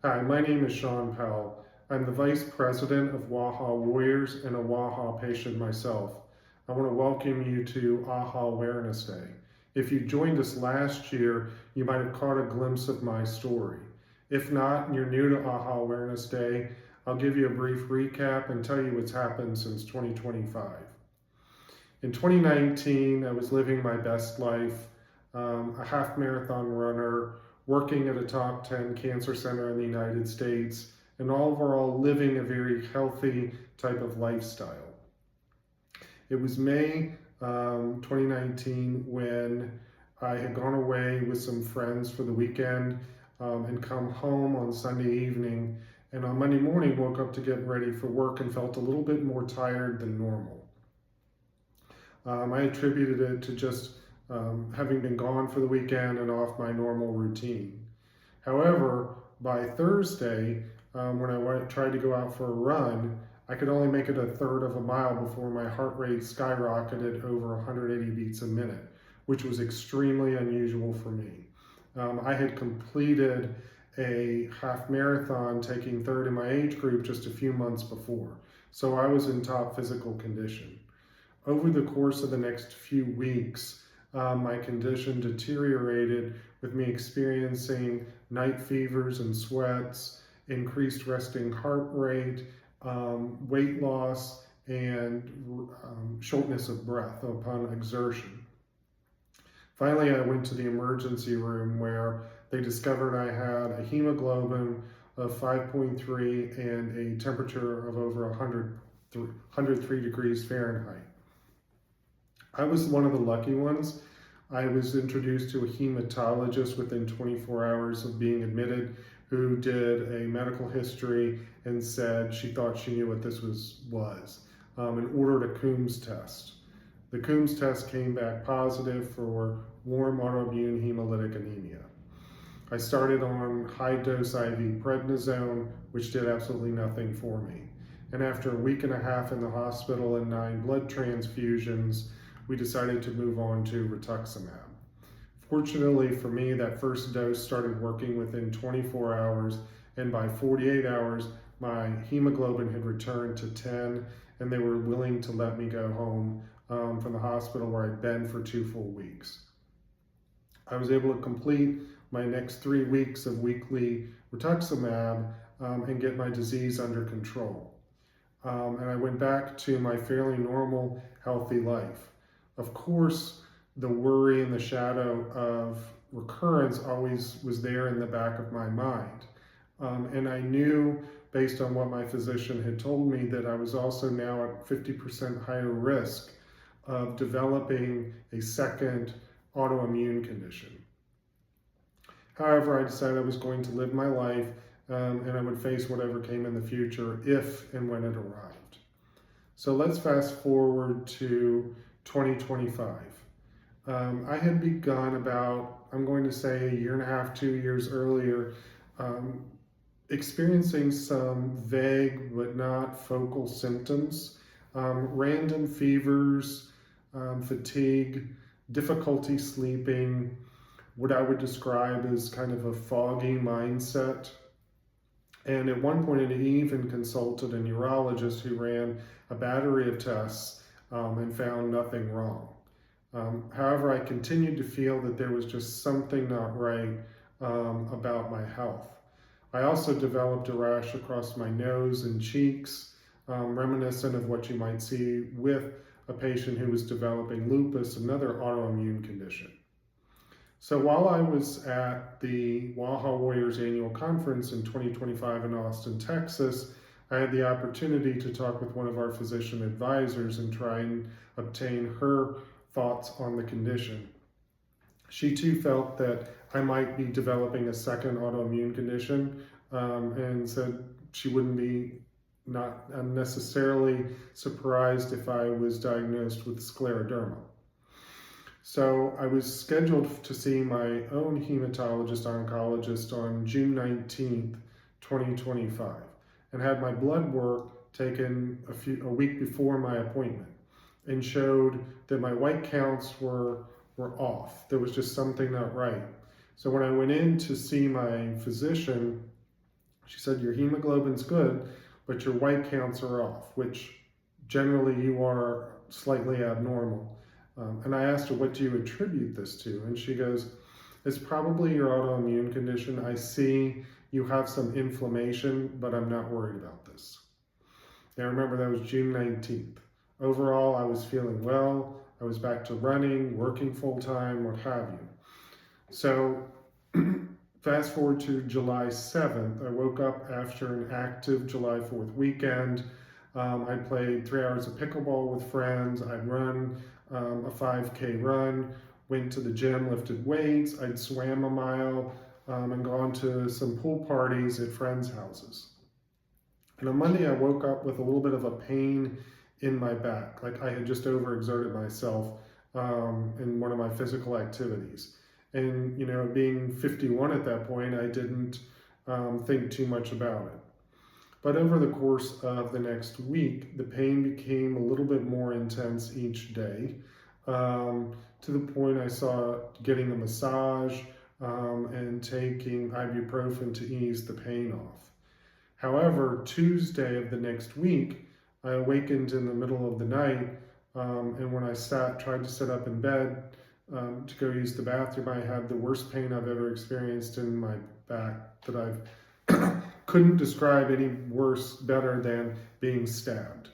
Hi, my name is Sean Powell. I'm the Vice President of wAIHA Warriors and a wAIHA patient myself. I want to welcome you to AHA Awareness Day. If you joined us last year, you might have caught a glimpse of my story. If not, and you're new to AHA Awareness Day, I'll give you a brief recap and tell you what's happened since 2025. In 2019, I was living my best life, a half marathon runner, working at a top 10 cancer center in the United States, and overall living a very healthy type of lifestyle. It was May 2019 when I had gone away with some friends for the weekend and come home on Sunday evening, and on Monday morning woke up to get ready for work and felt a little bit more tired than normal. I attributed it to just having been gone for the weekend and off my normal routine. However, by Thursday, when I tried to go out for a run, I could only make it a third of a mile before my heart rate skyrocketed over 180 beats a minute, which was extremely unusual for me. I had completed a half marathon, taking third in my age group just a few months before, so I was in top physical condition. Over the course of the next few weeks, my condition deteriorated with me experiencing night fevers and sweats, increased resting heart rate, weight loss, and shortness of breath upon exertion. Finally, I went to the emergency room where they discovered I had a hemoglobin of 5.3 and a temperature of over 103 degrees Fahrenheit. I was one of the lucky ones. I was introduced to a hematologist within 24 hours of being admitted, who did a medical history and said she thought she knew what this was and ordered a Coombs test. The Coombs test came back positive for warm autoimmune hemolytic anemia. I started on high-dose IV prednisone, which did absolutely nothing for me. And after a week and a half in the hospital and 9 blood transfusions, we decided to move on to rituximab. Fortunately for me, that first dose started working within 24 hours, and by 48 hours, my hemoglobin had returned to 10, and they were willing to let me go home from the hospital where I'd been for 2 full weeks. I was able to complete my next 3 weeks of weekly rituximab and get my disease under control. And I went back to my fairly normal, healthy life. Of course, the worry and the shadow of recurrence always was there in the back of my mind. And I knew, based on what my physician had told me, that I was also now at 50% higher risk of developing a second autoimmune condition. However, I decided I was going to live my life and I would face whatever came in the future if and when it arrived. So let's fast forward to 2025. I had begun about, I'm going to say, 1.5 years, 2 years earlier, experiencing some vague but not focal symptoms, random fevers, fatigue, difficulty sleeping, what I would describe as kind of a foggy mindset. And at one point, I even consulted a neurologist who ran a battery of tests and found nothing wrong. However, I continued to feel that there was just something not right about my health. I also developed a rash across my nose and cheeks, reminiscent of what you might see with a patient who was developing lupus, another autoimmune condition. So while I was at the wAIHA Warriors annual conference in 2025 in Austin, Texas, I had the opportunity to talk with one of our physician advisors and try and obtain her thoughts on the condition. She too felt that I might be developing a second autoimmune condition and said she wouldn't be not unnecessarily surprised if I was diagnosed with scleroderma. So I was scheduled to see my own hematologist oncologist on June 19th, 2025, and had my blood work taken a week before my appointment, and showed that my white counts were off. There was just something not right. So when I went in to see my physician, She said, your hemoglobin's good, but your white counts are off, which generally you are slightly abnormal. And I asked her, what do you attribute this to? And she goes, it's probably your autoimmune condition. I see you have some inflammation, but I'm not worried about this. Now remember, that was June 19th. Overall, I was feeling well. I was back to running, working full time, what have you. So fast forward to July 7th, I woke up after an active July 4th weekend. I played 3 hours of pickleball with friends. I'd run a 5K run, went to the gym, lifted weights. I'd swam a mile and gone to some pool parties at friends' houses. And on Monday, I woke up with a little bit of a pain in my back, like I had just overexerted myself in one of my physical activities. And, you know, being 51 at that point, I didn't think too much about it. But over the course of the next week, the pain became a little bit more intense each day, to the point I saw getting a massage and taking ibuprofen to ease the pain off. However, Tuesday of the next week, I awakened in the middle of the night, and when I tried to sit up in bed to go use the bathroom, I had the worst pain I've ever experienced in my back that I've couldn't describe any better than being stabbed.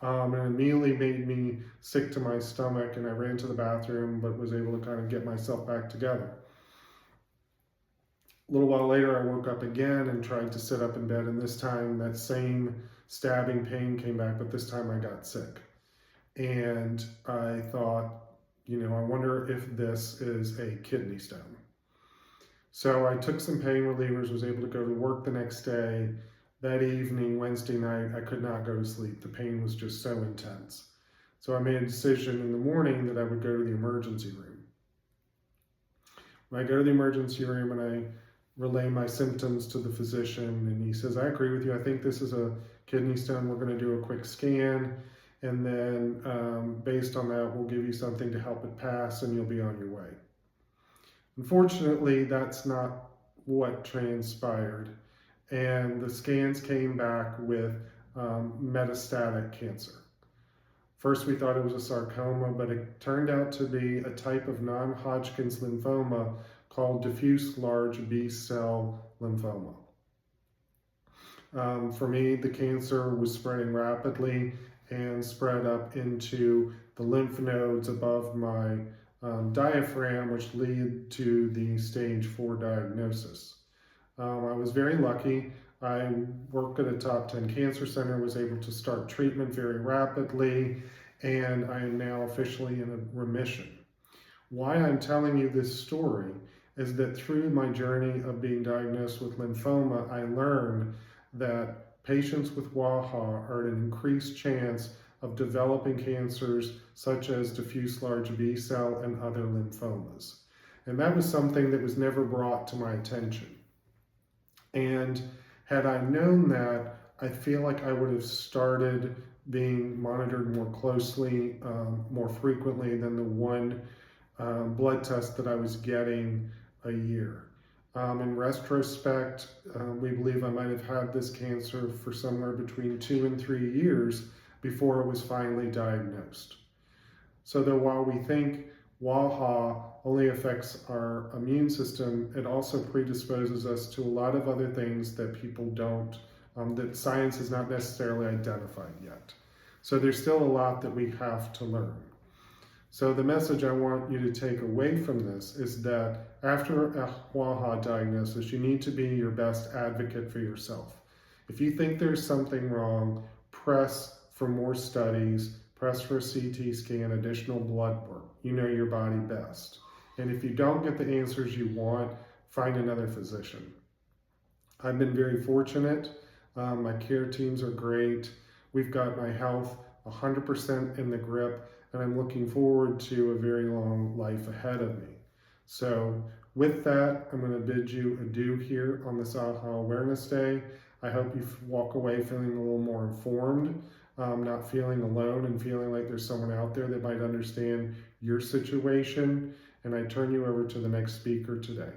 And it immediately made me sick to my stomach, and I ran to the bathroom, but was able to kind of get myself back together. A little while later, I woke up again and tried to sit up in bed, and this time that same stabbing pain came back, but this time I got sick. And I thought, you know, I wonder if this is a kidney stone. So I took some pain relievers, was able to go to work the next day. That evening, Wednesday night, I could not go to sleep. The pain was just so intense. So I made a decision in the morning that I would go to the emergency room. When I go to the emergency room and I relay my symptoms to the physician, and he says, I agree with you. I think this is a kidney stone. We're going to do a quick scan, and then based on that, we'll give you something to help it pass, and you'll be on your way. Unfortunately, that's not what transpired, and the scans came back with metastatic cancer. First, we thought it was a sarcoma, but it turned out to be a type of non-Hodgkin's lymphoma called diffuse large B-cell lymphoma. For me, the cancer was spreading rapidly and spread up into the lymph nodes above my diaphragm, which led to the stage 4 diagnosis. I was very lucky. I work at a top 10 cancer center, was able to start treatment very rapidly, and I am now officially in a remission. Why I'm telling you this story is that through my journey of being diagnosed with lymphoma, I learned that patients with wAIHA are at an increased chance of developing cancers such as diffuse large B-cell and other lymphomas. And that was something that was never brought to my attention. And had I known that, I feel like I would have started being monitored more closely, more frequently than the one blood test that I was getting a year. In retrospect, we believe I might have had this cancer for somewhere between 2 and 3 years before it was finally diagnosed. So that while we think wAIHA only affects our immune system, it also predisposes us to a lot of other things that people don't, that science has not necessarily identified yet. So there's still a lot that we have to learn. So the message I want you to take away from this is that after a wAIHA diagnosis, you need to be your best advocate for yourself. If you think there's something wrong, press for more studies, press for a CT scan, additional blood work. You know your body best. And if you don't get the answers you want, find another physician. I've been very fortunate. My care teams are great. We've got my health 100% in the grip, and I'm looking forward to a very long life ahead of me. So with that, I'm going to bid you adieu here on this AHA Awareness Day. I hope you walk away feeling a little more informed, not feeling alone and feeling like there's someone out there that might understand your situation. And I turn you over to the next speaker today.